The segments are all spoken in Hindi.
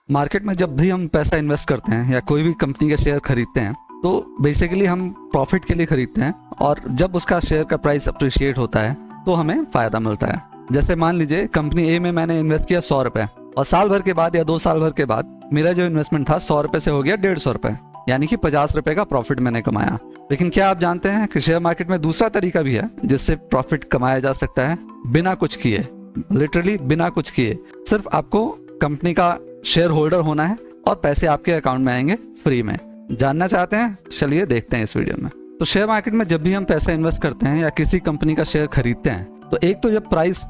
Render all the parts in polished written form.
मार्केट में जब भी हम पैसा इन्वेस्ट करते हैं या कोई भी कंपनी के शेयर खरीदते हैं तो बेसिकली हम प्रॉफिट के लिए खरीदते हैं, और जब उसका शेयर का प्राइस अप्रिशिएट होता है तो हमें फायदा मिलता है। जैसे मान लीजिए कंपनी ए में मैंने इन्वेस्ट किया 100 रुपए, और साल भर के बाद या 2 साल भर के बाद मेरा जो इन्वेस्टमेंट था 100 रुपए से हो गया 150 रुपए, यानी कि 50 रुपए का प्रॉफिट मैंने कमाया। लेकिन क्या आप जानते हैं कि शेयर मार्केट में दूसरा तरीका भी है जिससे प्रॉफिट कमाया जा सकता है बिना कुछ किए, लिटरली बिना कुछ किए। सिर्फ आपको कंपनी का शेयर होल्डर होना है और पैसे आपके अकाउंट में आएंगे फ्री में। जानना चाहते हैं? चलिए देखते हैं इस वीडियो में। तो शेयर मार्केट में जब भी हम पैसा इन्वेस्ट करते हैं या किसी कंपनी का शेयर खरीदते हैं तो एक तो जब प्राइस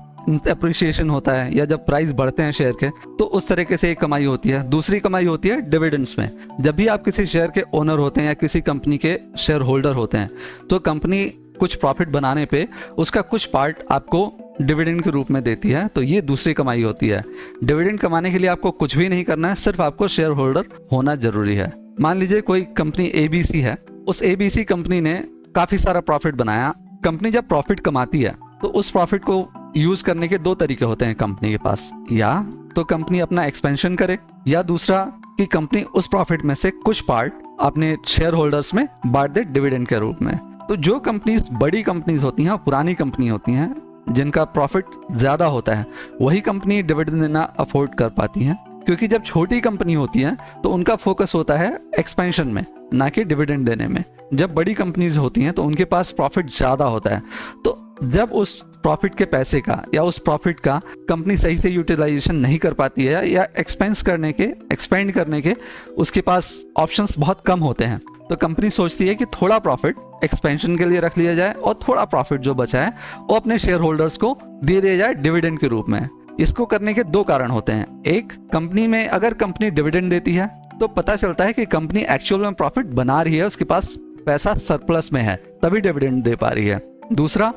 अप्रिशिएशन होता है या जब प्राइस बढ़ते हैं शेयर के, तो उस तरीके से एक कमाई होती है। दूसरी कमाई होती है डिविडेंड्स में। जब भी आप किसी शेयर के ओनर होते हैं या किसी कंपनी के शेयर होल्डर होते हैं तो कंपनी कुछ प्रॉफिट बनाने पे उसका कुछ पार्ट आपको डिविडेंड के रूप में देती है, तो ये दूसरी कमाई होती है। डिविडेंड कमाने के लिए आपको कुछ भी नहीं करना है, सिर्फ आपको शेयर होल्डर होना जरूरी है। मान लीजिए कोई कंपनी एबीसी है, उस एबीसी कंपनी ने काफी सारा प्रॉफिट बनाया। कंपनी जब प्रॉफिट कमाती है तो उस प्रॉफिट को यूज करने के 2 तरीके होते हैं कंपनी के पास, या तो कंपनी अपना एक्सपेंशन करे, या दूसरा कि कंपनी उस प्रॉफिट में से कुछ पार्ट अपने शेयर होल्डर्स में बांट दे डिविडेंड के रूप में। तो जो कंपनीज बड़ी कंपनीज होती हैं, पुरानी कंपनी होती हैं, जिनका प्रॉफिट ज्यादा होता है, वही कंपनी डिविडेंड देना अफोर्ड कर पाती हैं। क्योंकि जब छोटी कंपनी होती है तो उनका फोकस होता है एक्सपेंशन में, ना कि डिविडेंड देने में। जब बड़ी कंपनीज होती हैं तो उनके पास प्रॉफिट ज्यादा होता है, तो जब उस प्रॉफिट के पैसे का या उस प्रॉफिट का कंपनी सही से यूटिलाइजेशन नहीं कर पाती है या एक्सपेंड करने के उसके पास ऑप्शंस बहुत कम होते हैं, तो कंपनी सोचती है कि थोड़ा प्रॉफिट एक्सपेंशन के लिए रख लिया जाए और थोड़ा प्रॉफिट जो बचा है वो अपने शेयर होल्डर्स को दे दिया जाए डिविडेंड के रूप में। इसको करने के 2 कारण होते हैं। एक, कंपनी में अगर कंपनी डिविडेंड देती है तो पता चलता है कि कंपनी एक्चुअल में प्रॉफिट बना रही है, उसके पास पैसा सरप्लस में है, तभी डिविडेंड दे पा रही है। दूसरा,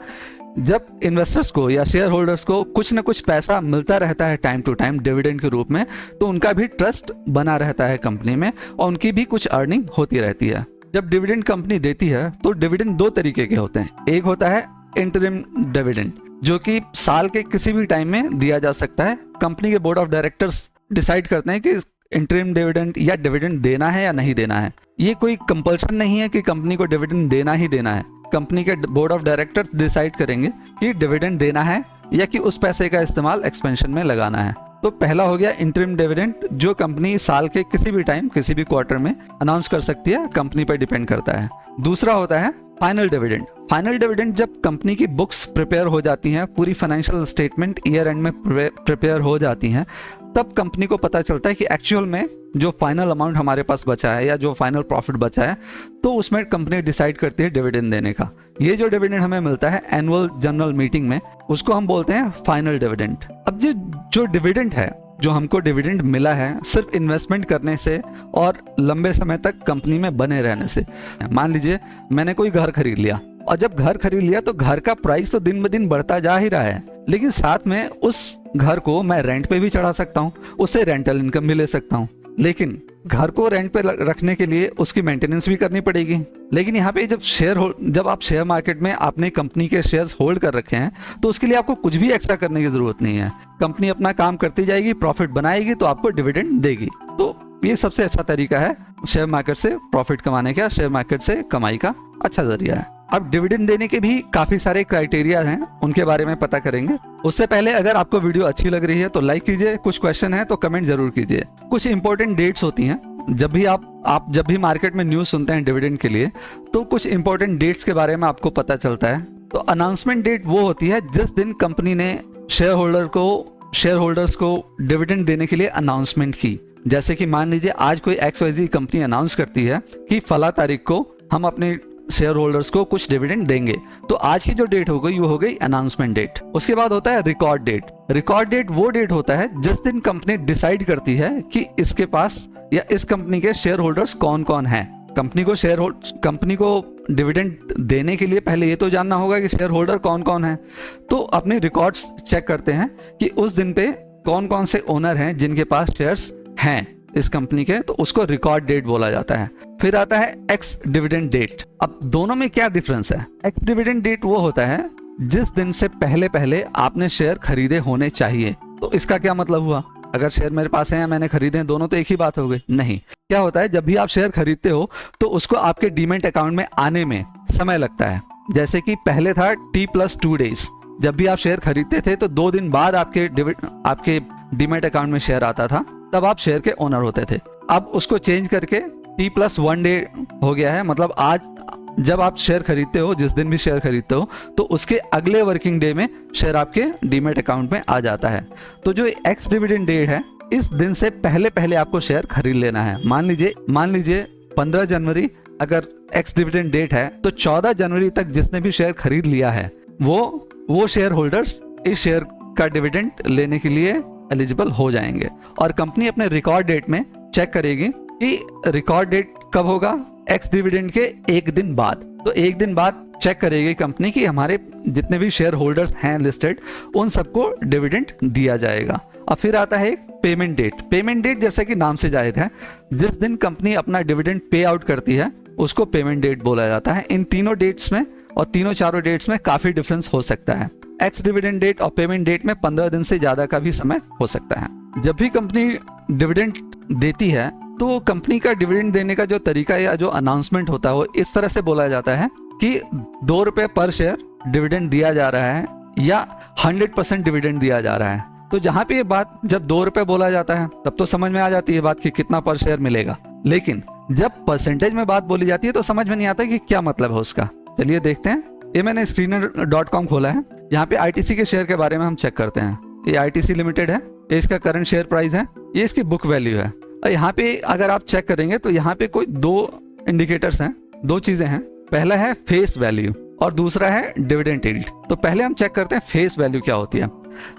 जब इन्वेस्टर्स को या शेयर होल्डर्स को कुछ ना कुछ पैसा मिलता रहता है टाइम टू टाइम डिविडेंड के रूप में, तो उनका भी ट्रस्ट बना रहता है कंपनी में और उनकी भी कुछ अर्निंग होती रहती है। जब डिविडेंड कंपनी देती है तो डिविडेंड 2 तरीके के होते हैं। एक होता है इंटरिम डिविडेंड, जो कि साल के किसी भी टाइम में दिया जा सकता है। कंपनी के बोर्ड ऑफ डायरेक्टर्स डिसाइड करते हैं कि इंटरिम डिविडेंड या डिविडेंड देना है या नहीं देना है। ये कोई कंपल्सन नहीं है कि कंपनी को डिविडेंड देना ही देना है। कंपनी के बोर्ड ऑफ डायरेक्टर्स डिसाइड करेंगे कि डिविडेंड देना है या कि उस पैसे का इस्तेमाल एक्सपेंशन में लगाना है। तो पहला हो गया इंटरिम डिविडेंड, जो कंपनी साल के किसी भी टाइम किसी भी क्वार्टर में अनाउंस कर सकती है, कंपनी पर डिपेंड करता है। दूसरा होता है फाइनल डिविडेंड। फाइनल डिविडेंड जब कंपनी की बुक्स प्रिपेयर हो जाती हैं, पूरी फाइनेंशियल स्टेटमेंट ईयर एंड में प्रिपेयर हो जाती हैं, तब कंपनी को पता चलता है कि एक्चुअल में जो फाइनल अमाउंट हमारे पास बचा है या जो फाइनल प्रॉफिट बचा है, तो उसमें कंपनी डिसाइड करती है डिविडेंड देने का। ये जो डिविडेंड हमें मिलता है एनुअल जनरल मीटिंग में, उसको हम बोलते हैं फाइनल डिविडेंड। अब जो डिविडेंड है, जो हमको डिविडेंड मिला है सिर्फ इन्वेस्टमेंट करने से और लंबे समय तक कंपनी में बने रहने से। मान लीजिए मैंने कोई घर खरीद लिया, और जब घर खरीद लिया तो घर का प्राइस तो दिन ब दिन बढ़ता जा ही रहा है, लेकिन साथ में उस घर को मैं रेंट पे भी चढ़ा सकता हूँ, उससे रेंटल इनकम भी ले सकता हूँ। लेकिन घर को रेंट पे रखने के लिए उसकी मेंटेनेंस भी करनी पड़ेगी। लेकिन यहाँ पे जब आप शेयर मार्केट में आपने कंपनी के शेयर्स होल्ड कर रखे हैं तो उसके लिए आपको कुछ भी एक्स्ट्रा करने की जरूरत नहीं है। कंपनी अपना काम करती जाएगी, प्रॉफिट बनाएगी तो आपको डिविडेंड देगी। तो ये सबसे अच्छा तरीका है शेयर मार्केट से प्रॉफिट कमाने का, शेयर मार्केट से कमाई का अच्छा जरिया है। अब डिविडेंड देने के भी काफी सारे क्राइटेरिया हैं, उनके बारे में पता करेंगे। उससे पहले अगर आपको वीडियो अच्छी लग रही है तो लाइक कीजिए, कुछ क्वेश्चन है तो कमेंट जरूर कीजिए। कुछ इंपॉर्टेंट डेट्स होती हैं जब भी आप जब भी मार्केट में न्यूज सुनते हैं डिविडेंड के लिए, तो कुछ इंपॉर्टेंट डेट्स के बारे में आपको पता चलता है। तो अनाउंसमेंट डेट वो होती है जिस दिन कंपनी ने शेयर होल्डर्स को डिविडेंड देने के लिए अनाउंसमेंट की। जैसे कि मान लीजिए आज कोई XYZ कंपनी अनाउंस करती है कि फला तारीख को हम अपने शेयर होल्डर्स को कुछ डिविडेंड देंगे, तो आज की जो डेट हो गई वो हो गई अनाउंसमेंट डेट। उसके बाद होता है रिकॉर्ड डेट। रिकॉर्ड डेट वो डेट होता है जिस दिन कंपनी डिसाइड करती है कि इसके पास या इस कंपनी के शेयर होल्डर्स कौन कौन हैं। कंपनी को डिविडेंड देने के लिए पहले ये तो जानना होगा कि शेयर होल्डर कौन कौन है, तो अपने रिकॉर्ड्स चेक करते हैं कि उस दिन पे कौन कौन से ओनर हैं जिनके पास शेयर्स हैं इस कंपनी के, तो उसको रिकॉर्ड डेट बोला जाता है। फिर आता है एक्स डिविडेंड डेट। अब दोनों में क्या डिफरेंस है? एक्स डिविडेंड डेट वो होता है जिस दिन से पहले आपने शेयर खरीदे होने चाहिए। तो इसका क्या मतलब हुआ? अगर शेयर मेरे पास है या मैंने खरीदे हैं, दोनों तो एक ही बात हो गई? नहीं। क्या होता है, जब भी आप शेयर खरीदते हो तो उसको आपके डीमैट अकाउंट में आने में समय लगता है। जैसे कि पहले था T+2 डेज, जब भी आप शेयर खरीदते थे तो 2 दिन बाद आपके डीमैट अकाउंट में शेयर आता था, तब आप शेयर के ओनर होते थे। अब उसको चेंज करके T+1 डे हो गया है, मतलब आज जब आप शेयर खरीदते हो, जिस दिन भी शेयर खरीदते हो, तो उसके अगले वर्किंग डे में शेयर आपके डीमैट अकाउंट में आ जाता है। तो जो एक्स डिविडेंड डेट है, इस दिन से पहले पहले आपको शेयर खरीद लेना है। मान लीजिए 15 जनवरी अगर एक्स डिविडेंड डेट है, तो 14 जनवरी तक जिसने भी शेयर खरीद लिया है वो शेयर होल्डर्स इस शेयर का डिविडेंड लेने के लिए एलिजिबल हो जाएंगे। और कंपनी अपने रिकॉर्ड डेट में चेक करेगी कि रिकॉर्ड डेट कब होगा, एक्स डिविडेंड के एक दिन बाद। तो एक दिन बाद चेक करेगी कंपनी कि हमारे जितने भी शेयर होल्डर्स हैं लिस्टेड, उन सबको डिविडेंड दिया जाएगा। अब फिर आता है पेमेंट डेट। पेमेंट डेट जैसे कि नाम से जाहिर है, जिस दिन कंपनी अपना डिविडेंड पे आउट करती है उसको पेमेंट डेट बोला जाता है। इन तीनों डेट्स में और चारों डेट्स में काफी डिफरेंस हो सकता है। एक्स डिविडेंड डेट और पेमेंट डेट में 15 दिन से ज्यादा का भी समय हो सकता है। जब भी कंपनी डिविडेंड देती है तो कंपनी का डिविडेंड देने का जो तरीका या जो अनाउंसमेंट होता है वो इस तरह से बोला जाता है कि 2 रुपए पर शेयर डिविडेंड दिया जा रहा है या 100% डिविडेंड दिया जा रहा है। तो जहां पे ये बात जब 2 रुपए बोला जाता है तब तो समझ में आ जाती है बात कि कितना पर शेयर मिलेगा, लेकिन जब परसेंटेज में बात बोली जाती है तो समझ में नहीं आता कि क्या मतलब है उसका। चलिए देखते हैं। ये मैंने screener.com खोला है। यहाँ पे ITC के शेयर के बारे में हम चेक करते हैं। ये ITC लिमिटेड है, ये इसका करंट शेयर प्राइस है, ये इसकी बुक वैल्यू है। और यहाँ पे अगर आप चेक करेंगे तो यहाँ पे कोई 2 इंडिकेटर्स हैं, 2 चीजें हैं। पहला है फेस वैल्यू और दूसरा है डिविडेंड यील्ड। तो पहले हम चेक करते हैं फेस वैल्यू क्या होती है।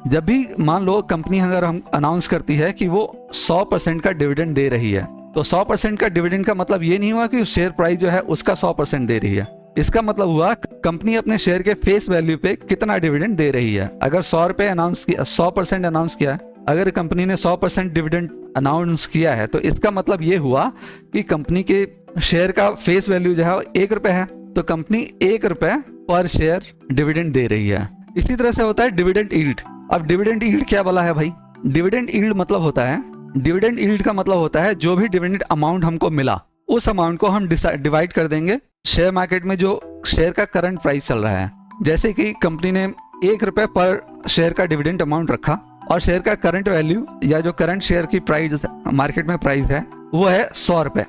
जब भी मान लो कंपनी अगर हम अनाउंस करती है कि वो 100% का डिविडेंड दे रही है, तो 100% का डिविडेंड का मतलब ये नहीं हुआ कि शेयर प्राइस जो है उसका 100% दे रही है। इसका मतलब हुआ कंपनी अपने शेयर के फेस वैल्यू पे कितना डिविडेंड दे रही है। अगर 100 रुपए अनाउंस किया, 100% अनाउंस किया है, अगर कंपनी ने 100% डिविडेंड अनाउंस किया है तो इसका मतलब ये हुआ कि कंपनी के शेयर का फेस वैल्यू जो है 1 रुपए है, तो कंपनी 1 रुपए पर शेयर डिविडेंड दे रही है। इसी तरह से होता है डिविडेंड यील्ड। अब डिविडेंड यील्ड क्या बोला है भाई? डिविडेंड यील्ड मतलब होता है, डिविडेंड यील्ड का मतलब होता है जो भी डिविडेंड अमाउंट हमको मिला उस अमाउंट को हम डिवाइड कर देंगे शेयर मार्केट में जो शेयर का करंट प्राइस चल रहा है। जैसे कि कंपनी ने 1 रुपए पर शेयर का डिविडेंड अमाउंट रखा और शेयर का करंट वैल्यू या जो करंट शेयर की प्राइस मार्केट में प्राइस है वो है 100 रुपए।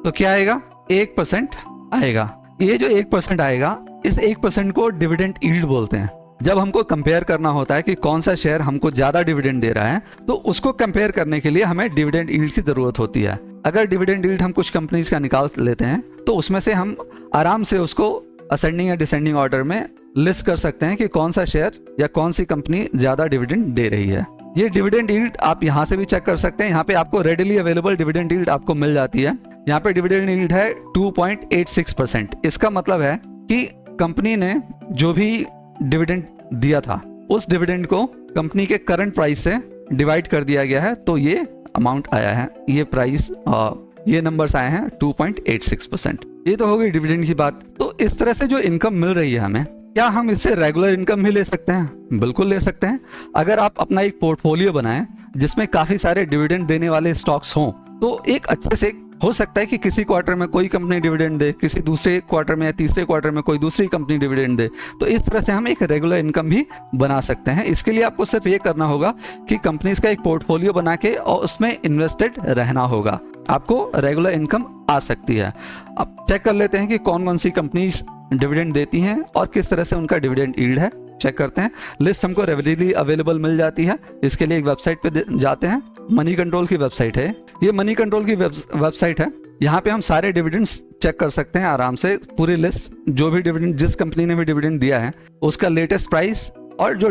तो क्या आएगा? 1% आएगा। ये जो 1% आएगा, इस 1% को डिविडेंड यील्ड बोलते हैं। जब हमको कंपेयर करना होता है कि कौन सा शेयर हमको ज्यादा डिविडेंड दे रहा है, तो उसको कंपेयर करने के लिए हमें डिविडेंड यील्ड की जरूरत होती है। अगर डिविडेंड यील्ड हम कुछ कंपनीज का निकाल लेते हैं तो उसमें से हम आराम से उसको असेंडिंग या डिसेंडिंग ऑर्डर में लिस्ट कर सकते हैं कि कौन सा शेयर या कौन सी कंपनी ज्यादा डिविडेंड दे रही है। ये डिविडेंड यील्ड आप यहाँ से भी चेक कर सकते हैं। यहाँ पे आपको रेडिली अवेलेबल डिविडेंड यील्ड आपको मिल जाती है। यहाँ पे डिविडेंड यील्ड है 2.86%। इसका मतलब है कि कंपनी ने जो भी डिविडेंड दिया था उस डिविडेंड को कंपनी के करंट प्राइस से डिवाइड कर दिया गया है, तो ये अमाउंट आया है, ये प्राइस, ये नंबर्स आए हैं 2.86%। ये तो हो गई डिविडेंड की बात। तो इस तरह से जो इनकम मिल रही है हमें, क्या हम इससे रेगुलर इनकम भी ले सकते हैं? बिल्कुल ले सकते हैं। अगर आप अपना एक पोर्टफोलियो बनाएं जिसमें काफी सारे डिविडेंड देने वाले स्टॉक्स हों, तो एक अच्छे से हो सकता है कि किसी क्वार्टर में कोई कंपनी डिविडेंड दे, किसी दूसरे क्वार्टर में या तीसरे क्वार्टर में कोई दूसरी कंपनी डिविडेंड दे। तो इस तरह से हम एक रेगुलर इनकम भी बना सकते हैं। इसके लिए आपको सिर्फ ये करना होगा कि कंपनीज का एक पोर्टफोलियो बना के और उसमें इन्वेस्टेड रहना होगा, आपको रेगुलर इनकम आ सकती है। अब चेक कर लेते हैं कि कौन कौन सी कंपनीज डिविडेंड देती हैं और किस तरह से उनका डिविडेंड यील्ड है। चेक करते हैं। लिस्ट हमको रेडिली अवेलेबल मिल जाती है। इसके लिए एक वेबसाइट पे जाते हैं, मनी कंट्रोल की वेबसाइट है। ये मनी कंट्रोल की वेबसाइट है। यहाँ पे हम सारे डिविडेंड्स चेक कर सकते हैं आराम से, पूरी लिस्ट, जो भी डिविडेंड जिस कंपनी ने भी डिविडेंड दिया है उसका लेटेस्ट प्राइस और जो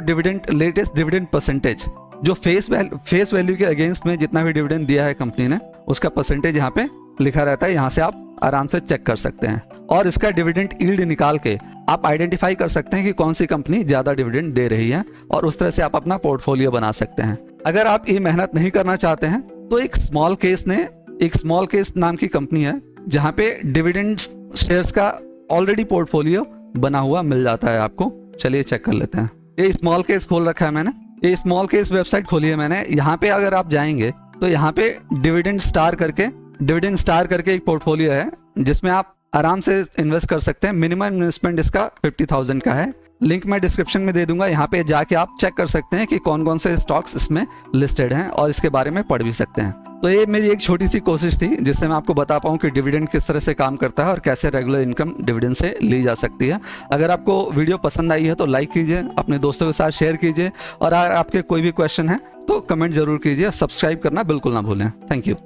लेटेस्ट डिविडेंड परसेंटेज, जो फेस वैल्यू के अगेंस्ट में जितना भी डिविडेंड दिया है कंपनी ने उसका परसेंटेज यहाँ पे लिखा रहता है। यहाँ से आप आराम से चेक कर सकते हैं और इसका डिविडेंड यील्ड निकाल के आप आइडेंटिफाई कर सकते हैं कि कौन सी कंपनी ज्यादा डिविडेंड दे रही है और उस तरह से आप अपना पोर्टफोलियो बना सकते हैं। अगर आप ये मेहनत नहीं करना चाहते हैं तो एक स्मॉल केस नाम की कंपनी है जहां पे डिविडेंड शेयर्स का ऑलरेडी पोर्टफोलियो बना हुआ मिल जाता है आपको। चलिए चेक कर लेते हैं। ये स्मॉल केस खोल रखा है मैंने। ये स्मॉल केस वेबसाइट खोली है मैंने। यहाँ पे अगर आप जाएंगे तो यहाँ पे डिविडेंड स्टार करके एक पोर्टफोलियो है जिसमें आप आराम से इन्वेस्ट कर सकते हैं। मिनिमम इन्वेस्टमेंट इसका 50,000 का है। लिंक मैं डिस्क्रिप्शन में दे दूंगा, यहाँ पे जाके आप चेक कर सकते हैं कि कौन कौन से स्टॉक्स इसमें लिस्टेड हैं और इसके बारे में पढ़ भी सकते हैं। तो ये मेरी एक छोटी सी कोशिश थी जिससे मैं आपको बता पाऊँ कि डिविडेंड किस तरह से काम करता है और कैसे रेगुलर इनकम डिविडेंड से ली जा सकती है। अगर आपको वीडियो पसंद आई है तो लाइक कीजिए, अपने दोस्तों के साथ शेयर कीजिए और अगर आपके कोई भी क्वेश्चन है तो कमेंट जरूर कीजिए। सब्सक्राइब करना बिल्कुल ना भूलें। Thank you.